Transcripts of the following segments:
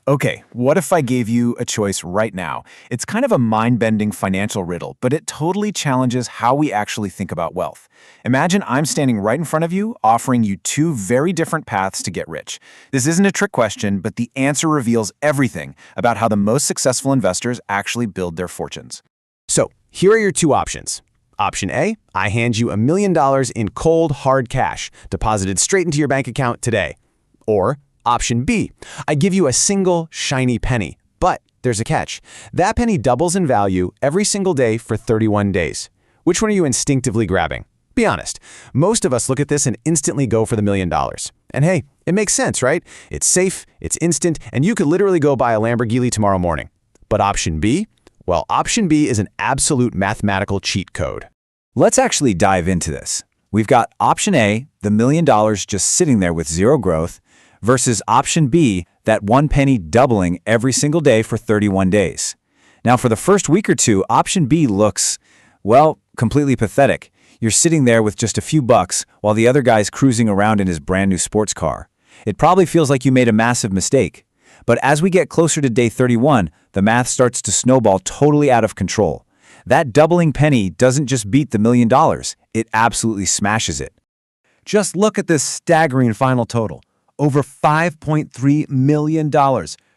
Okay, what if I gave you a choice right now? It's kind of a mind-bending financial riddle, but it totally challenges how we actually think about wealth. Imagine I'm standing right in front of you, offering you two very different paths to get rich. This isn't a trick question, but the answer reveals everything about how the most successful investors actually build their fortunes. So, here are your two options. Option A, I hand you $1 million in cold, hard cash, deposited straight into your bank account today. Or Option B, I give you a single, shiny penny, but there's a catch. That penny doubles in value every single day for 31 days. Which one are you instinctively grabbing? Be honest. Most of us look at this and instantly go for the $1 million. And hey, it makes sense, right? It's safe, it's instant, and you could literally go buy a Lamborghini tomorrow morning. But Option B? Well, Option B is an absolute mathematical cheat code. Let's actually dive into this. We've got Option A, the $1 million just sitting there with zero growth, versus Option B, that one penny doubling every single day for 31 days. Now, for the first week or two, Option B looks, well, completely pathetic. You're sitting there with just a few bucks while the other guy's cruising around in his brand new sports car. It probably feels like you made a massive mistake. But as we get closer to day 31, the math starts to snowball totally out of control. That doubling penny doesn't just beat the $1 million, it absolutely smashes it. Just look at this staggering final total. Over $5.3 million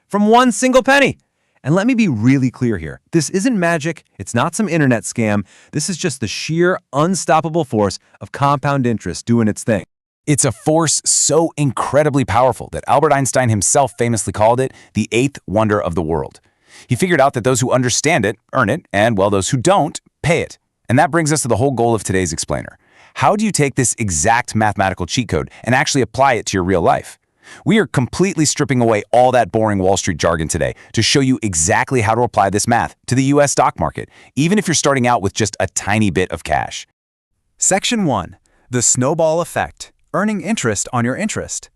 from one single penny. And let me be really clear here. This isn't magic. It's not some internet scam. This is just the sheer, unstoppable force of compound interest doing its thing. It's a force so incredibly powerful that Albert Einstein himself famously called it the eighth wonder of the world. He figured out that those who understand it earn it, and, well, those who don't pay it. And that brings us to the whole goal of today's explainer. How do you take this exact mathematical cheat code and actually apply it to your real life? We are completely stripping away all that boring Wall Street jargon today to show you exactly how to apply this math to the US stock market, even if you're starting out with just a tiny bit of cash. Section 1. The snowball effect. Earning interest on your interest.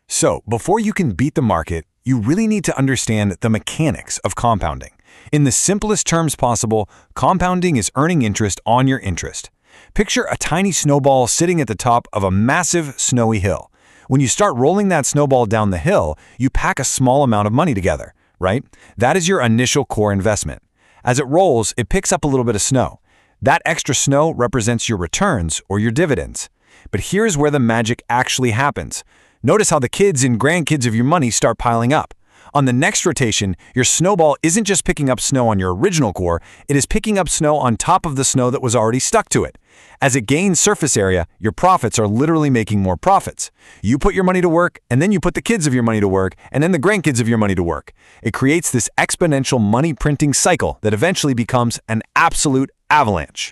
So, before you can beat the market, you really need to understand the mechanics of compounding. In the simplest terms possible, compounding is earning interest on your interest. Picture a tiny snowball sitting at the top of a massive snowy hill. When you start rolling that snowball down the hill, you pack a small amount of money together, right? That is your initial core investment. As it rolls, it picks up a little bit of snow. That extra snow represents your returns or your dividends. But here's where the magic actually happens. Notice how the kids and grandkids of your money start piling up. On the next rotation, your snowball isn't just picking up snow on your original core, it is picking up snow on top of the snow that was already stuck to it. As it gains surface area, your profits are literally making more profits. You put your money to work, and then you put the kids of your money to work, and then the grandkids of your money to work. It creates this exponential money printing cycle that eventually becomes an absolute avalanche.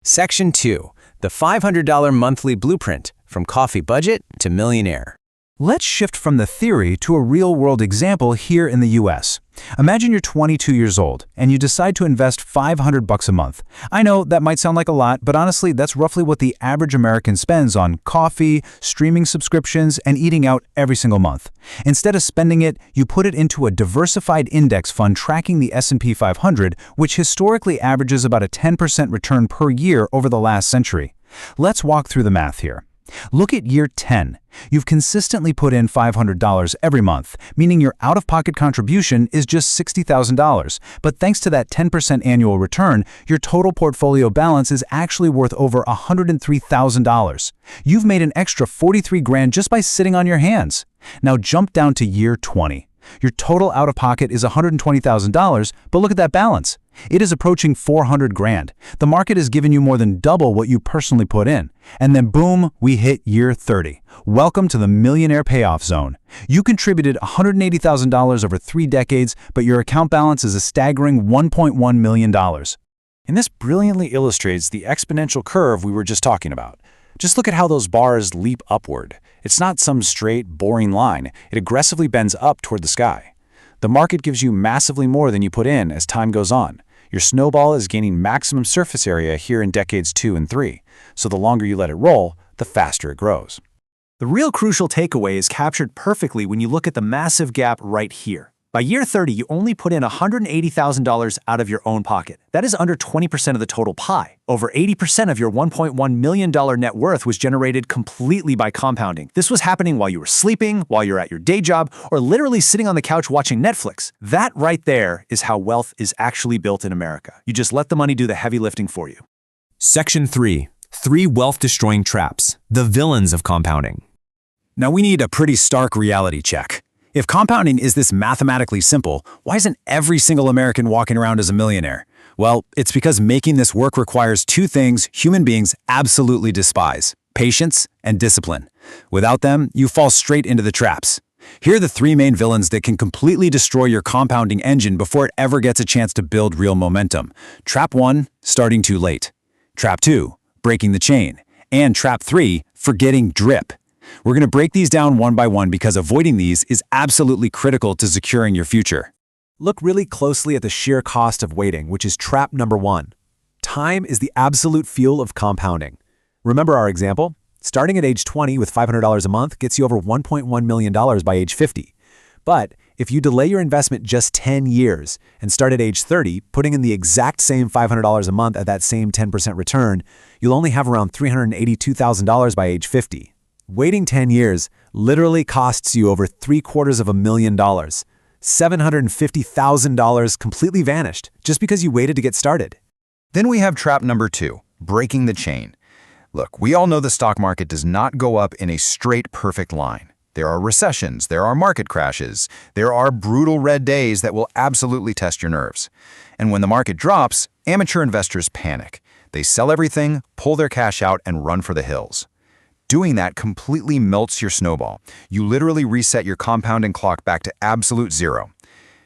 Section 2. The $500 monthly blueprint from coffee budget to millionaire. Let's shift from the theory to a real-world example here in the US. Imagine you're 22 years old and you decide to invest $500 a month. I know that might sound like a lot, but honestly, that's roughly what the average American spends on coffee, streaming subscriptions, and eating out every single month. Instead of spending it, you put it into a diversified index fund tracking the S&P 500, which historically averages about a 10% return per year over the last century. Let's walk through the math here. Look at year 10. You've consistently put in $500 every month, meaning your out-of-pocket contribution is just $60,000. But thanks to that 10% annual return, your total portfolio balance is actually worth over $103,000. You've made an extra $43,000 just by sitting on your hands. Now jump down to year 20. Your total out-of-pocket is $120,000, but look at that balance. It is approaching $400,000. The market has given you more than double what you personally put in. And then boom, we hit year 30. Welcome to the millionaire payoff zone. You contributed $180,000 over 3 decades, but your account balance is a staggering $1.1 million. And this brilliantly illustrates the exponential curve we were just talking about. Just look at how those bars leap upward. It's not some straight, boring line. It aggressively bends up toward the sky. The market gives you massively more than you put in as time goes on. Your snowball is gaining maximum surface area here in decades 2 and 3, so the longer you let it roll, the faster it grows. The real crucial takeaway is captured perfectly when you look at the massive gap right here. By year 30, you only put in $180,000 out of your own pocket. That is under 20% of the total pie. Over 80% of your $1.1 million net worth was generated completely by compounding. This was happening while you were sleeping, while you're at your day job, or literally sitting on the couch watching Netflix. That right there is how wealth is actually built in America. You just let the money do the heavy lifting for you. Section 3. 3 wealth-destroying traps. The villains of compounding. Now we need a pretty stark reality check. If compounding is this mathematically simple, why isn't every single American walking around as a millionaire? Well, it's because making this work requires 2 things human beings absolutely despise: patience and discipline. Without them, you fall straight into the traps. Here are the 3 main villains that can completely destroy your compounding engine before it ever gets a chance to build real momentum. Trap 1, starting too late. Trap 2, breaking the chain. And trap 3, forgetting drip. We're going to break these down one by one because avoiding these is absolutely critical to securing your future. Look really closely at the sheer cost of waiting, which is trap number 1. Time is the absolute fuel of compounding. Remember our example? Starting at age 20 with $500 a month gets you over $1.1 million by age 50. But if you delay your investment just 10 years and start at age 30, putting in the exact same $500 a month at that same 10% return, you'll only have around $382,000 by age 50. Waiting 10 years literally costs you over $750,000. $750,000 completely vanished just because you waited to get started. Then we have trap number 2, breaking the chain. Look, we all know the stock market does not go up in a straight, perfect line. There are recessions, there are market crashes, there are brutal red days that will absolutely test your nerves. And when the market drops, amateur investors panic. They sell everything, pull their cash out, and run for the hills. Doing that completely melts your snowball. You literally reset your compounding clock back to absolute zero.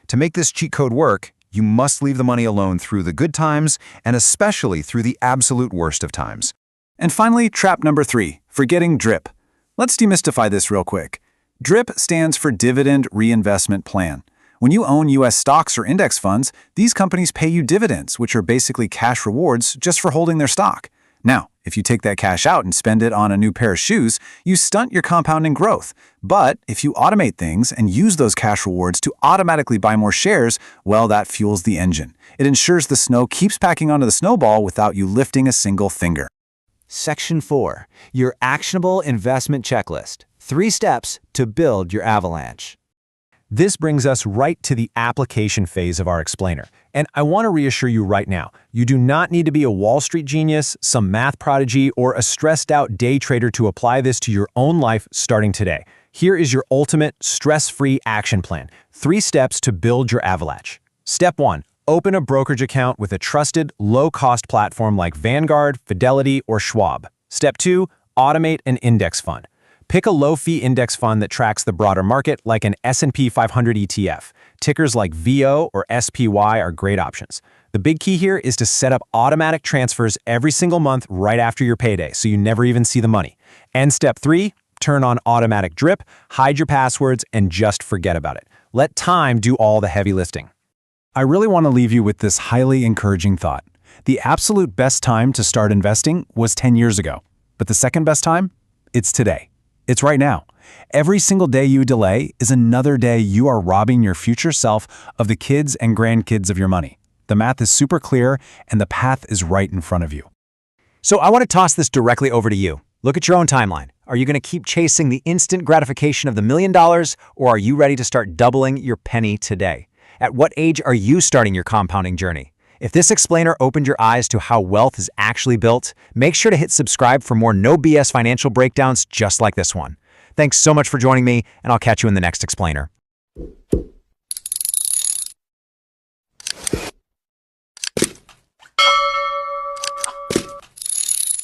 To make this cheat code work, you must leave the money alone through the good times and especially through the absolute worst of times. And finally, trap number 3, forgetting DRIP. Let's demystify this real quick. DRIP stands for Dividend Reinvestment Plan. When you own U.S. stocks or index funds, these companies pay you dividends, which are basically cash rewards just for holding their stock. Now, if you take that cash out and spend it on a new pair of shoes, you stunt your compounding growth. But if you automate things and use those cash rewards to automatically buy more shares, well, that fuels the engine. It ensures the snow keeps packing onto the snowball without you lifting a single finger. Section 4. Your actionable investment checklist. 3 steps to build your avalanche. This brings us right to the application phase of our explainer. And I want to reassure you right now, you do not need to be a Wall Street genius, some math prodigy, or a stressed out day trader to apply this to your own life starting today. Here is your ultimate stress-free action plan. 3 steps to build your avalanche. Step 1. Open a brokerage account with a trusted, low-cost platform like Vanguard, Fidelity, or Schwab. Step 2. Automate an index fund. Pick a low-fee index fund that tracks the broader market like an S&P 500 ETF. Tickers like VO or SPY are great options. The big key here is to set up automatic transfers every single month right after your payday so you never even see the money. And step 3, turn on automatic drip, hide your passwords, and just forget about it. Let time do all the heavy lifting. I really want to leave you with this highly encouraging thought. The absolute best time to start investing was 10 years ago. But the second best time? It's today. It's right now. Every single day you delay is another day you are robbing your future self of the kids and grandkids of your money. The math is super clear and the path is right in front of you. So I want to toss this directly over to you. Look at your own timeline. Are you going to keep chasing the instant gratification of the $1 million, or are you ready to start doubling your penny today? At what age are you starting your compounding journey? If this explainer opened your eyes to how wealth is actually built, make sure to hit subscribe for more no BS financial breakdowns just like this one. Thanks so much for joining me, and I'll catch you in the next explainer.